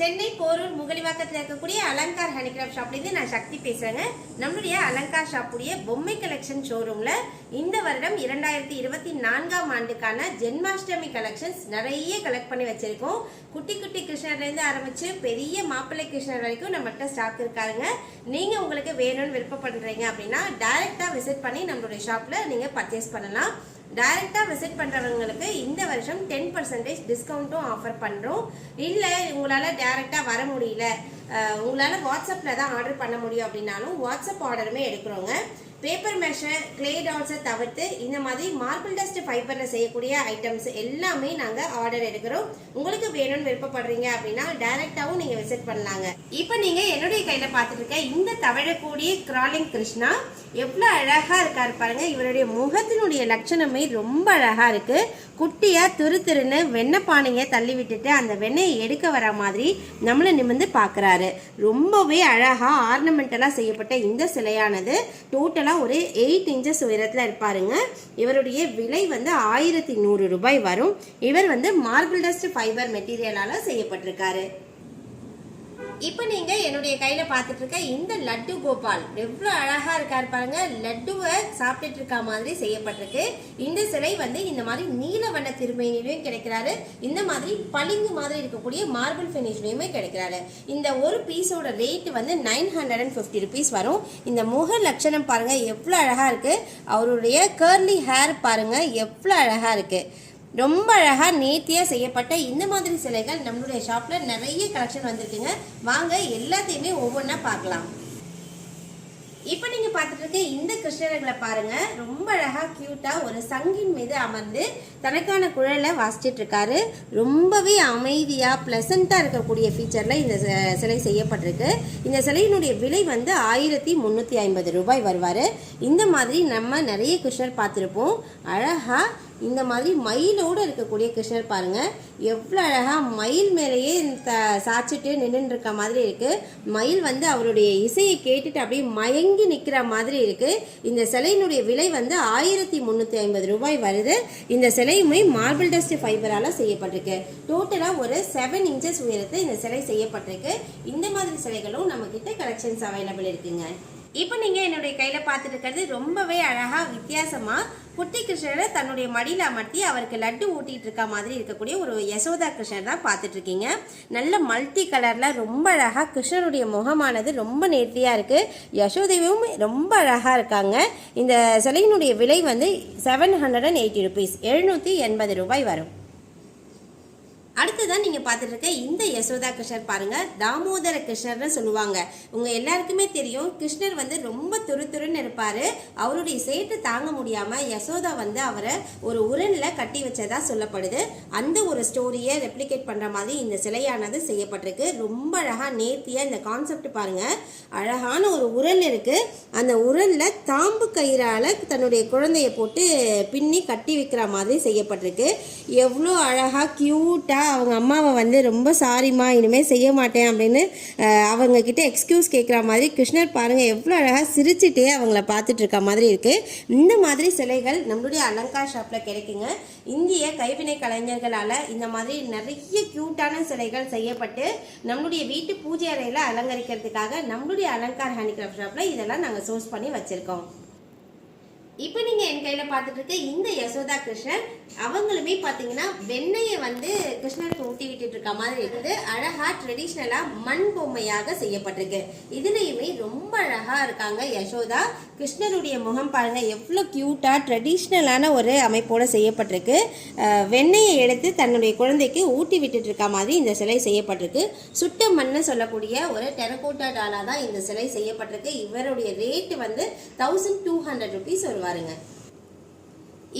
சென்னை போரூர் முகலிவாக்கத்தில் இருக்கக்கூடிய அலங்கார் ஹேண்டிகிராஃப்ட் ஷாப்லேருந்து நான் சக்தி பேசுகிறேங்க. நம்மளுடைய அலங்கார் ஷாப்புடைய பொம்மை கலெக்ஷன் ஷோரூமில் இந்த வருடம் 2024ஆம் ஆண்டுக்கான ஜென்மாஷ்டமி கலெக்ஷன்ஸ் நிறைய கலெக்ட் பண்ணி வச்சுருக்கோம். குட்டி குட்டி கிருஷ்ணர்லேருந்து ஆரம்பித்து பெரிய மாப்பிள்ளை கிருஷ்ணர் வரைக்கும் நம்மகிட்ட ஸ்டாக் இருக்காருங்க. நீங்கள் உங்களுக்கு வேணும்னு விருப்பப்படுறீங்க அப்படின்னா டைரெக்டாக விசிட் பண்ணி நம்மளுடைய ஷாப்பில் நீங்கள் பர்ச்சேஸ் பண்ணலாம். டைரெக்டாக விசிட் பண்ணுறவங்களுக்கு இந்த வருஷம் 10% டிஸ்கவுண்ட்டும் ஆஃபர் பண்ணுறோம். இல்லை உங்களால் டைரெக்டாக வர முடியல, உங்களால் வாட்ஸ்அப்பில் தான் ஆர்டர் பண்ண முடியும் அப்படின்னாலும் வாட்ஸ்அப் ஆர்டருமே எடுக்கிறோங்க. பேப்பர் மேஷர், கிளே டாட்ஸை தவிர்த்து இந்த மாதிரி மார்பிள் டஸ்ட் ஃபைபரில் செய்யக்கூடிய ஐட்டம்ஸ் எல்லாமே நாங்கள் ஆர்டர் எடுக்கிறோம். உங்களுக்கு வேணும்னு விருப்பப்படுறீங்க அப்படின்னா டைரெக்டாகவும் நீங்கள் விசிட் பண்ணலாங்க. இப்போ நீங்கள் என்னுடைய கையில் பார்த்துட்டு இருக்க இந்த தவழக்கூடிய கிராலிங் கிருஷ்ணா எவ்வளோ அழகாக இருக்காரு பாருங்க. இவருடைய முகத்தினுடைய லட்சணமே ரொம்ப அழகாக இருக்குது. குட்டியாக துரு துருன்னு வெண்ணெய் பானையை தள்ளி விட்டுட்டு அந்த வெண்ணெயை எடுக்க வர மாதிரி நம்மளை நிமிர்ந்து பார்க்குறாரு. ரொம்பவே அழகாக ஆர்னமெண்டலாக செய்யப்பட்ட இந்த சிலையானது டோட்டலாக ஒரு 8 இன்ச்சஸ் உயரத்தில் இருப்பாருங்க. இவருடைய விலை வந்து 1100 ரூபாய் வரும். இவர் வந்து மார்பிள் டஸ்ட் ஃபைபர் மெட்டீரியலால் செய்யப்பட்டிருக்காரு. இப்போ நீங்கள் என்னுடைய கையில் பார்த்துட்டு இருக்க இந்த லட்டு கோபால் எவ்வளோ அழகாக இருக்காரு பாருங்க. லட்டுவை சாப்பிட்டுட்டு இருக்க மாதிரி செய்யப்பட்டிருக்கு. இந்த சிலை வந்து இந்த மாதிரி நீல வண்ண திருமேனிலையும் கிடைக்கிறாரு. இந்த மாதிரி பளிங்கு மாதிரி இருக்கக்கூடிய மார்பிள் ஃபினிஷ்லையுமே கிடைக்கிறாரு. இந்த ஒரு பீஸோட ரேட் வந்து 950 ருபீஸ் வரும். இந்த முக லட்சணம் பாருங்க எவ்வளோ அழகாக இருக்கு. அவருடைய கர்லி ஹேர் பாருங்க எவ்வளோ அழகாக இருக்கு. ரொம்ப அழகாக நேர்த்தியாக செய்யப்பட்ட இந்த மாதிரி சிலைகள் நம்மளுடைய ஷாப்பில் நிறைய கலெக்ஷன் வந்திருக்குங்க. வாங்க எல்லாத்தையுமே ஒவ்வொன்றா பார்க்கலாம். இப்போ நீங்கள் பார்த்துட்டு இருக்க இந்த கிருஷ்ணர்களை பாருங்க. ரொம்ப அழகாக க்யூட்டாக ஒரு சங்கின் மீது அமர்ந்து தனக்கான குழலை வாசிச்சுட்டு இருக்காரு. ரொம்பவே அமைதியாக ப்ளசண்ட்டாக இருக்கக்கூடிய ஃபீச்சரில் இந்த சிலை செய்யப்பட்டிருக்கு. இந்த சிலையினுடைய விலை வந்து 1350 ரூபாய் வருவார். இந்த மாதிரி நம்ம நிறைய கிருஷ்ணர் பார்த்துருப்போம். அழகாக இந்த மாதிரி மயிலோடு இருக்கக்கூடிய கிருஷ்ணர் பாருங்கள் எவ்வளோ அழகாக மயில் மேலேயே சாச்சிட்டு நின்றுட்டு இருக்க மாதிரி இருக்குது. மயில் வந்து அவருடைய இசையை கேட்டுட்டு அப்படியே மயங்கி நிற்கிற மாதிரி இருக்குது. இந்த சிலையினுடைய விலை வந்து 1350 ரூபாய் வருது. இந்த சிலையுமே மார்பிள் டஸ்ட் ஃபைபரால் செய்யப்பட்டிருக்கு. டோட்டலாக ஒரு 7 இன்ச்சஸ் உயரத்தில் இந்த சிலை செய்யப்பட்டிருக்கு. இந்த மாதிரி சிலைகளும் நம்மக்கிட்ட கலெக்ஷன்ஸ் அவைலபிள் இருக்குங்க. இப்போ நீங்கள் என்னுடைய கையில் பார்த்துட்டு இருக்கிறது ரொம்பவே அழகாக வித்தியாசமாக குட்டி கிருஷ்ணரை தன்னுடைய மடியில் அமர்த்தி அவருக்கு லட்டு ஊட்டிகிட்டு இருக்க மாதிரி இருக்கக்கூடிய ஒரு யசோதா கிருஷ்ணர் தான் பார்த்துட்டு இருக்கீங்க. நல்ல மல்டி கலரில் ரொம்ப அழகாக கிருஷ்ணருடைய முகமானது ரொம்ப நேர்த்தியாக இருக்குது. யசோதையும் ரொம்ப அழகாக இருக்காங்க. இந்த சிலையினுடைய விலை வந்து 780 ருபீஸ் 780 ரூபாய் வரும். அடுத்ததான் நீங்கள் பார்த்துட்டு இருக்க இந்த யசோதா கிருஷ்ணர் பாருங்க. தாமோதர கிருஷ்ணர்னு சொல்லுவாங்க. உங்கள் எல்லாருக்குமே தெரியும் கிருஷ்ணர் வந்து ரொம்ப துருன்னு இருப்பார். அவருடைய சேட்டு தாங்க முடியாமல் யசோதா வந்து அவரை ஒரு உரனில் கட்டி வச்சதா சொல்லப்படுது. அந்த ஒரு ஸ்டோரியை ரெப்ளிகேட் பண்ணுற மாதிரி இந்த சிலையானது செய்யப்பட்டிருக்கு. ரொம்ப அழகாக நேர்த்தியாக இந்த கான்செப்ட் பாருங்க. அழகான ஒரு உரல் இருக்குது. அந்த உரலில் தாம்பு கயிறால் தன்னுடைய குழந்தைய போட்டு பின்னி கட்டி வைக்கிற மாதிரி செய்யப்பட்டிருக்கு. எவ்வளோ அழகாக க்யூட்டாக அவங்க அம்மாவை வந்து ரொம்ப சாரிம்மா இனிமேல் செய்ய மாட்டேன் அப்படின்னு அவங்கக்கிட்ட எக்ஸ்கியூஸ் கேட்குற மாதிரி கிருஷ்ணர் பாருங்கள் எவ்வளோ அழகாக சிரிச்சுட்டே அவங்கள பார்த்துட்டு இருக்க மாதிரி இருக்குது. இந்த மாதிரி சிலைகள் நம்மளுடைய அலங்கார் ஷாப்பில் கிடைக்குங்க. இந்திய கைவினை கலைஞர்களால் இந்த மாதிரி நிறைய க்யூட்டான சிலைகள் செய்யப்பட்டு நம்மளுடைய வீட்டு பூஜை அறையில் அலங்கரிக்கிறதுக்காக நம்மளுடைய அலங்கார் ஹேண்டிகிராஃப்ட் ஷாப்பில் இதெல்லாம் நாங்கள் சோர்ஸ் பண்ணி வச்சுருக்கோம். இப்போ நீங்கள் என் கையில் பார்த்துட்டு இருக்க இந்த யசோதா கிருஷ்ணர் அவங்களுமே பார்த்தீங்கன்னா வெண்ணெயை வந்து கிருஷ்ணருக்கு ஊட்டி விட்டுட்டு இருக்க மாதிரி இருக்குது. அழகாக ட்ரெடிஷ்னலாக மண் பொம்மையாக செய்யப்பட்டிருக்கு. இதுலேயுமே ரொம்ப அழகாக இருக்காங்க யசோதா. கிருஷ்ணருடைய முகம் பாருங்கள் எவ்வளோ க்யூட்டாக ட்ரெடிஷ்னலான ஒரு அமைப்போடு செய்யப்பட்டிருக்கு. வெண்ணெயை எடுத்து தன்னுடைய குழந்தைக்கு ஊட்டி விட்டுட்டு இருக்க மாதிரி இந்த சிலை செய்யப்பட்டிருக்கு. சுட்ட மண்ணு சொல்லக்கூடிய ஒரு டெரகோட்டா டாலா தான் இந்த சிலை செய்யப்பட்டிருக்கு. இவருடைய ரேட்டு வந்து 1200 ருபீஸ் வருவாருங்க.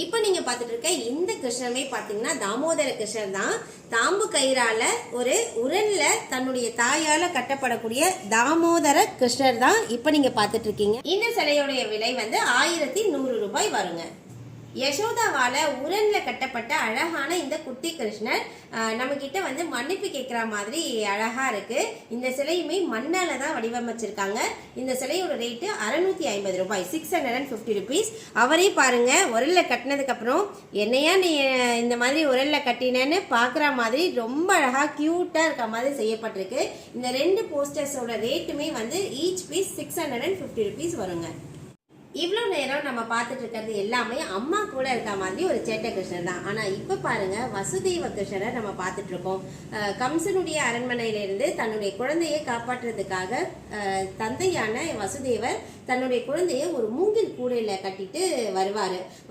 இப்போ நீங்கள் பார்த்துட்டு இருக்க இந்த கிருஷ்ணமே பார்த்தீங்கன்னா தாமோதர கிருஷ்ணர் தான். தாம்பு கயிறால ஒரு உரலில் தன்னுடைய தாயால் கட்டப்படக்கூடிய தாமோதர கிருஷ்ணர் தான் இப்போ நீங்கள் பார்த்துட்டு இருக்கீங்க. இந்த சிலையுடைய விலை வந்து 1100 ரூபாய் வருங்க. யசோதாவால உரன்ல கட்டப்பட்ட அழகான இந்த குட்டி கிருஷ்ணர் நம்ம கிட்ட வந்து மன்னிப்பு கேட்கிற மாதிரி அழகா இருக்கு. இந்த சிலையுமே மண்ணால தான் வடிவமைச்சிருக்காங்க. இந்த சிலையோட ரேட்டு 650 ரூபாய், 650 ருபீஸ். அவரே பாருங்க உரல்ல கட்டினதுக்கு அப்புறம் என்னையா நீ இந்த மாதிரி உரல்ல கட்டினேன்னு பாக்குற மாதிரி ரொம்ப அழகா கியூட்டா இருக்க மாதிரி செய்யப்பட்டிருக்கு. இந்த 2 போஸ்டர்ஸோட ரேட்டுமே வந்து ஈச் பீஸ் 650 ருபீஸ் வருங்க. இவ்வளோ நேரம் நம்ம பார்த்துட்டு இருக்கிறது எல்லாமே அம்மா கூட இருக்க மாதிரி ஒரு சேட்டை கிருஷ்ணர் தான். ஆனால் இப்போ பாருங்க வசுதேவ கிருஷ்ணரை நம்ம பார்த்துட்டு இருக்கோம். கம்சனுடைய அரண்மனையிலிருந்து தன்னுடைய குழந்தையை காப்பாற்றுறதுக்காக தந்தையான வசுதேவர் தன்னுடைய குழந்தைய ஒரு மூங்கில் கூடையில கட்டிட்டு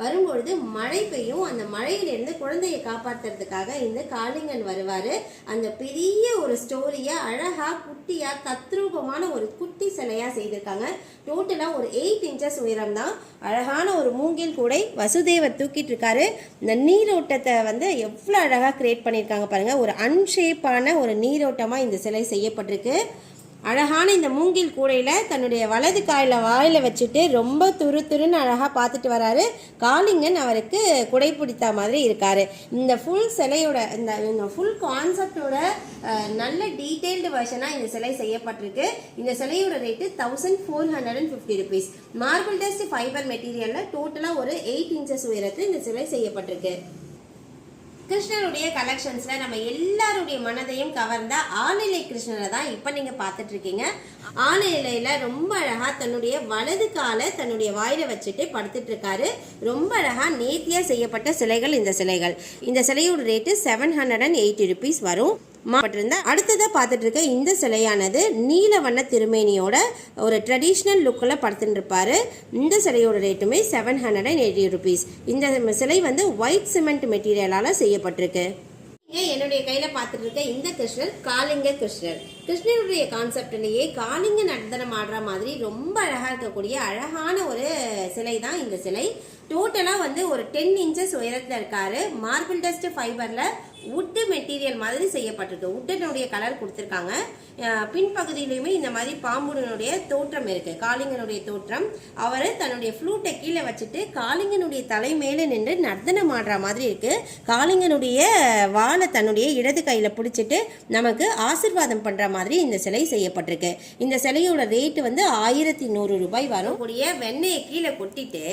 வரும்பொழுது மழை பெய்யும். அந்த மழையிலிருந்து குழந்தையை காப்பாற்றுறதுக்காக இந்த காளிங்கன் வருவாரு. அந்த பெரிய ஒரு ஸ்டோரியா அழகா குட்டியா தத்ரூபமான ஒரு குட்டி சிலையா செய்திருக்காங்க. டோட்டலா ஒரு 8 இன்ச்சஸ் உயரம் தான். அழகான ஒரு மூங்கில் கூடை வசுதேவர் தூக்கிட்டு இருக்காரு. இந்த நீரோட்டத்தை வந்து எவ்வளவு அழகா கிரியேட் பண்ணியிருக்காங்க பாருங்க. ஒரு அன்ஷேப்பான ஒரு நீரோட்டமா இந்த சிலை செய்யப்பட்டிருக்கு. அழகான இந்த மூங்கில் கூடையில தன்னுடைய வலது காயில வாயில வச்சுட்டு ரொம்ப துருன்னு அழகா பார்த்துட்டு வராரு. காளிங்கன் அவருக்கு குடை பிடித்த மாதிரி இருக்காரு. இந்த ஃபுல் சிலையோட இந்த ஃபுல் கான்செப்டோட நல்ல டீடைல்டு வெர்ஷனா இந்த சிலை செய்யப்பட்டிருக்கு. இந்த சிலையோட rate 1450 rupees. Marble dust fibre மெட்டீரியல்ல டோட்டலா ஒரு 8 இன்ச்சஸ் உயரத்தில் இந்த சிலை செய்யப்பட்டிருக்கு. கிருஷ்ணருடைய கலெக்ஷன்ஸ்ல நம்ம எல்லாருடைய மனதையும் கவர்ந்த ஆளிலை கிருஷ்ணரை தான் இப்ப நீங்க பாத்துட்டு இருக்கீங்க. ஆளிலையில ரொம்ப அழகா தன்னுடைய வலது காலை தன்னுடைய வாயில வச்சுட்டு படுத்துட்டு இருக்காரு. ரொம்ப அழகா நேர்த்தியா செய்யப்பட்ட சிலைகள் இந்த சிலைகள். இந்த சிலையோட ரேட்டு 780 ருபீஸ் வரும். அடுத்ததா பார்த்துட்டு இருக்க இந்த சிலையானது நீல வண்ண திருமேனியோட ஒரு ட்ரெடிஷ்னல் லுக்கில் படுத்துட்டு இருப்பாரு. இந்த சிலையோட ரேட்டுமே 780 ருபீஸ். இந்த சிலை வந்து ஒயிட் சிமெண்ட் மெட்டீரியலால செய்யப்பட்டிருக்கு. என்னுடைய கையில பார்த்துட்டு இருக்க இந்த கிருஷ்ணர் காளிங்க கிருஷ்ணர். கிருஷ்ணருடைய கான்செப்ட்லயே காளிங்க நடனம் ஆடுற மாதிரி ரொம்ப அழகா இருக்கக்கூடிய அழகான ஒரு சிலை தான் இந்த சிலை. டோட்டலா வந்து ஒரு 10 இன்ச்சஸ் உயரத்துல இருக்காரு. மார்பிள் டஸ்ட் ஃபைபர்ல உட்டு மெட்டீரியல் மாதிரி செய்யப்பட்டிருக்கு. உட்டனுடைய கலர் கொடுத்துருக்காங்க. பின்பகுதியிலுமே இந்த மாதிரி பாம்புடனுடைய தோற்றம் இருக்கு, காளிங்கனுடைய தோற்றம். அவர் தன்னுடைய ஃப்ளூட்டை கீழே வச்சுட்டு காளிங்கனுடைய தலை மேலே நின்று நர்த்தனம் ஆடுற மாதிரி இருக்கு. காளிங்கனுடைய வாழை தன்னுடைய இடது கையில பிடிச்சிட்டு நமக்கு ஆசிர்வாதம் பண்ற மாதிரி இந்த சிலை செய்யப்பட்டிருக்கு. இந்த சிலையோட ரேட்டு வந்து 1100 ரூபாய் வரும். கூடிய வெண்ணெயை கீழே கொட்டிட்டு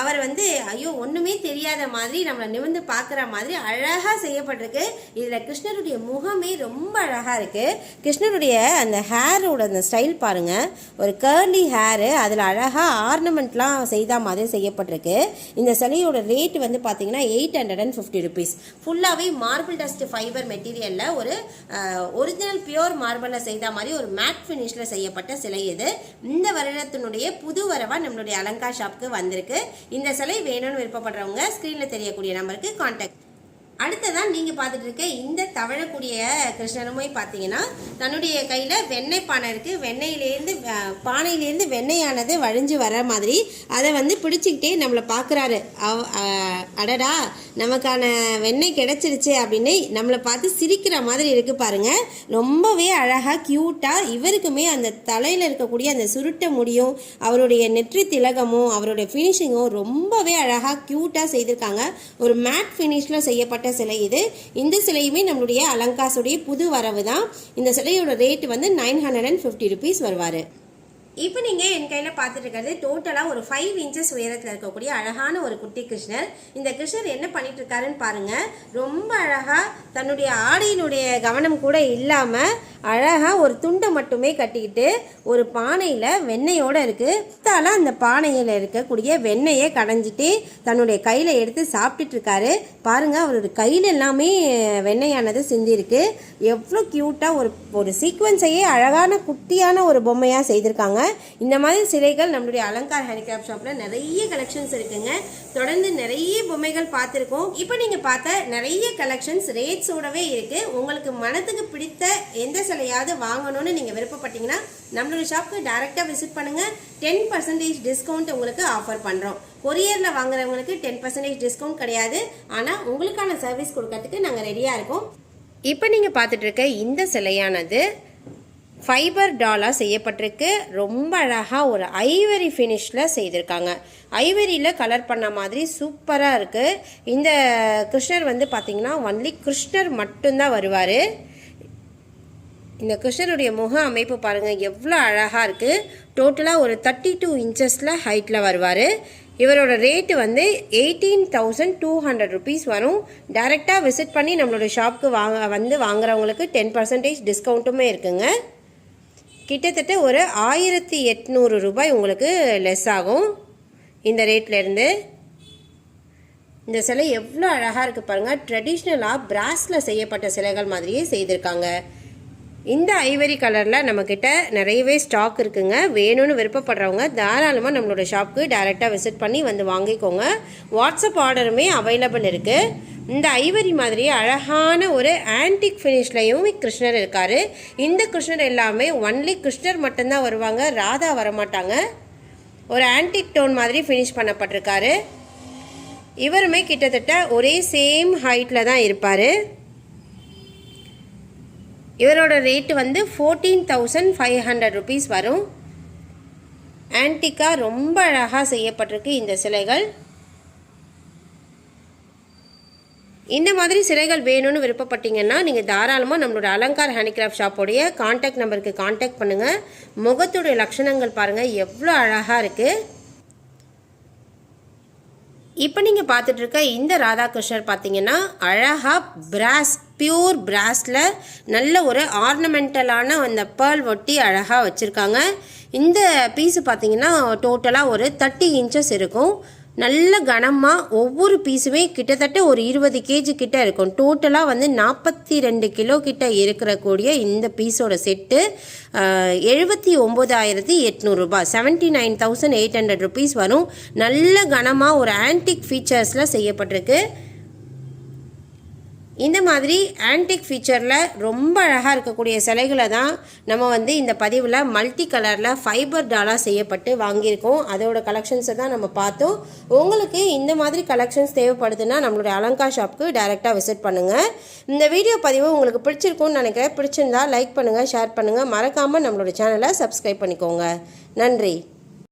அவர் வந்து ஐயோ ஒண்ணுமே தெரியாத மாதிரி நம்மளை நிமிர்ந்து பாக்குற மாதிரி அழகா செய்யப்பட்டிருக்கு. இதுல கிருஷ்ணருடைய முகமே ரொம்ப அழகா இருக்கு. கிருஷ்ணருடைய அந்த ஹேரோட அந்த ஸ்டைல் பாருங்க, ஒரு கர்லி ஹேரு, அதுல அழகா ஆர்னமெண்ட்லாம் செய்த மாதிரி செய்யப்பட்டிருக்கு. இந்த சிலையோட ரேட் வந்து பாத்தீங்கன்னா 850 ருபீஸ். ஃபுல்லாவே மார்பிள் டஸ்ட் ஃபைபர் மெட்டீரியல்ல ஒரு ஒரிஜினல் பியூர் மார்பிள்ல செய்த மாதிரி ஒரு மேட் பினிஷ்ல செய்யப்பட்ட சிலை இது. இந்த வருடத்தினுடைய புது வரவா நம்மளுடைய அலங்கார் ஷாப்க்கு வந்திருக்கு. இந்த சிலை வேணும்னு விருப்பப்படுறவங்க ஸ்கிரீன்ல தெரியக்கூடிய நம்பருக்கு கான்டாக்ட். அடுத்ததான் நீங்க பார்த்துட்டு இருக்க இந்த தவழக்கூடிய கிருஷ்ணருமே பார்த்தீங்கன்னா தன்னுடைய கையில வெண்ணெய் பானை இருக்கு. பானையிலேருந்து வெண்ணெயானது வழிஞ்சு வர மாதிரி அதை வந்து பிடிச்சிக்கிட்டே நம்மளை பார்க்குறாரு. அடடா நமக்கான வெண்ணெய் கிடைச்சிருச்சு அப்படின்னு நம்மளை பார்த்து சிரிக்கிற மாதிரி இருக்கு பாருங்க. ரொம்பவே அழகா கியூட்டா. இவருக்குமே அந்த தலையில இருக்கக்கூடிய அந்த சுருட்ட முடியும், அவருடைய நெற்றி திலகமும் அவருடைய ஃபினிஷிங்கும் ரொம்பவே அழகா கியூட்டா செய்திருக்காங்க. ஒரு மேட் ஃபினிஷ்ல செய்யப்பட்ட சிலை இது. இந்த சிலையுமே நம்மளுடைய அலங்காசுடைய புது வரவு தான். இந்த சிலையோட ரேட் வந்து 950 ருபீஸ் வருவாரு. இப்போ நீங்க என் கையில பார்த்துட்டு இருக்கிறது டோட்டலா ஒரு 5 இன்ச்சஸ் உயரத்துல இருக்கக்கூடிய அழகான ஒரு குட்டி கிருஷ்ணர். இந்த கிருஷ்ணர் என்ன பண்ணிட்டு இருக்காருன்னு பாருங்க. ரொம்ப அழகா தன்னுடைய ஆடையினுடைய கவனம் கூட இல்லாம அழகா ஒரு துண்டை மட்டுமே கட்டிக்கிட்டு ஒரு பானையில வெண்ணெயோட இருக்கு. அந்த பானையில இருக்கக்கூடிய வெண்ணெயை கடைஞ்சிட்டு தன்னுடைய கையில எடுத்து சாப்பிட்டுட்டு இருக்காரு. பாருங்க அவருடைய கையில எல்லாமே வெண்ணெயானது சிந்தி இருக்கு. எவ்வளவு கியூட்டா ஒரு சீக்வன்ஸையே அழகான குட்டியான ஒரு பொம்மையா செய்திருக்காங்க. இந்த மாதிரி சிலைகள் நம்மளுடைய அலங்கார் ஹேண்டிகிராஃப்ட் ஷாப்ல நிறைய கலெக்ஷன்ஸ் இருக்குங்க. தொடர்ந்து நிறைய பொம்மைகள் பார்த்துருக்கோம். இப்போ நீங்க பார்த்த நிறைய கலெக்ஷன்ஸ் ரேட்ஸோடவே இருக்கு. உங்களுக்கு மனதுக்கு பிடித்த எந்த சிலையாவது வாங்கணும்னு நீங்க விருப்பப்பட்டீங்கன்னா நம்மளுடைய ஷாப்க்கு டைரக்டா விசிட் பண்ணுங்க. 10% டிஸ்கவுண்ட் உங்களுக்கு ஆஃபர் பண்றோம். கொரியர்ல வாங்குறவங்களுக்கு 10% டிஸ்கவுண்ட் கிடையாது. ஆனா உங்களுக்கான சர்வீஸ் கொடுக்கறதுக்கு நாங்க ரெடியா இருக்கோம். இப்போ நீங்க பார்த்துட்டு இருக்க இந்த சிலையானது ஃபைபர் டாலாக செய்யப்பட்டிருக்கு. ரொம்ப அழகாக ஒரு ஐவரி ஃபினிஷில் செய்திருக்காங்க. ஐவரியில் கலர் பண்ண மாதிரி சூப்பராக இருக்குது. இந்த கிருஷ்ணர் வந்து பார்த்திங்கன்னா ஒன்லி கிருஷ்ணர் மட்டும்தான் வருவார். இந்த கிருஷ்ணருடைய முக அமைப்பு பாருங்கள் எவ்வளோ அழகாக இருக்குது. டோட்டலாக ஒரு 32 இன்ச்சஸில் ஹைட்டில் வருவார். இவரோட ரேட்டு வந்து 18,200 ருபீஸ் வரும். டைரெக்டாக விசிட் பண்ணி நம்மளோட ஷாப்புக்கு வாங்குறவங்களுக்கு 10% டிஸ்கவுண்ட்டுமே இருக்குங்க. கிட்டத்தட்ட ஒரு 1,800 ரூபாய் உங்களுக்கு லெஸ் ஆகும் இந்த ரேட்லேருந்து. இந்த சிலை எவ்வளோ அழகாக இருக்குது பாருங்கள். ட்ரெடிஷ்னலாக பிராஸில் செய்யப்பட்ட சிலைகள் மாதிரியே செய்திருக்காங்க. இந்த ஐவரி கலரில் நம்மக்கிட்ட நிறையவே ஸ்டாக் இருக்குங்க. வேணும்னு விருப்பப்படுறவங்க தாராளமாக நம்மளோட ஷாப்புக்கு டைரெக்டாக விசிட் பண்ணி வந்து வாங்கிக்கோங்க. வாட்ஸ்அப் ஆர்டருமே அவைலபிள் இருக்குது. இந்த ஐவரி மாதிரி அழகான ஒரு ஆன்டிக் ஃபினிஷ்லையும் கிருஷ்ணர் இருக்கார். இந்த கிருஷ்ணர் எல்லாமே ஒன்லி கிருஷ்ணர் மட்டும்தான் வருவாங்க, ராதா வரமாட்டாங்க. ஒரு ஆன்டிக் டோன் மாதிரி ஃபினிஷ் பண்ணப்பட்டிருக்காரு. இவருமே கிட்டத்தட்ட ஒரே சேம் ஹைட்டில் தான் இருப்பார். இவரோட ரேட்டு வந்து 14,500 ருபீஸ் வரும். ஆன்டிக்காக ரொம்ப அழகாக செய்யப்பட்டிருக்கு இந்த சிலைகள். இந்த மாதிரி சிலைகள் வேணும்னு விருப்பப்பட்டீங்கன்னா நீங்கள் தாராளமாக நம்மளோட அலங்கார் ஹேண்டிகிராஃப்ட் ஷாப்போடைய கான்டாக்ட் நம்பருக்கு கான்டாக்ட் பண்ணுங்கள். முகத்துடைய லட்சணங்கள் பாருங்கள் எவ்வளோ அழகாக இருக்குது. இப்போ நீங்கள் பார்த்துட்டு இருக்க இந்த ராதாகிருஷ்ணர் பார்த்தீங்கன்னா அழகாக பிராஸ், பியூர் பிராஸில் நல்ல ஒரு ஆர்னமெண்டலான அந்த பேர்ல் ஒட்டி அழகாக வச்சுருக்காங்க. இந்த பீஸு பார்த்தீங்கன்னா டோட்டலாக ஒரு 30 இன்ச்சஸ் இருக்கும். நல்ல கனமாக ஒவ்வொரு பீஸுமே கிட்டத்தட்ட ஒரு 20 கேஜி கிட்ட இருக்கும். டோட்டலாக வந்து 42 கிலோ கிட்ட இருக்கக்கூடிய இந்த பீஸோட செட்டு 79,800 ரூபாய், 79,800 ருபீஸ் வரும். நல்ல கனமாக ஒரு ஆன்டிக் ஃபீச்சர்ஸில் செய்யப்பட்டிருக்கு. இந்த மாதிரி ஆன்டிக் ஃபீச்சரில் ரொம்ப அழகாக இருக்கக்கூடிய சிலைகளை தான் நம்ம வந்து இந்த பதிவில் மல்டி கலரில் ஃபைபர் டாலாக செய்யப்பட்டு வாங்கியிருக்கோம். அதோட கலெக்ஷன்ஸை தான் நம்ம பார்த்தோம். உங்களுக்கு இந்த மாதிரி கலெக்ஷன்ஸ் தேவைப்படுதுன்னா நம்மளுடைய அலங்கார் ஷாப்புக்கு டைரெக்டாக விசிட் பண்ணுங்கள். இந்த வீடியோ பதிவு உங்களுக்கு பிடிச்சிருக்கும்னு நினைக்கிறேன். பிடிச்சிருந்தா லைக் பண்ணுங்கள், ஷேர் பண்ணுங்கள். மறக்காமல் நம்மளோட சேனலை சப்ஸ்கிரைப் பண்ணிக்கோங்க. நன்றி.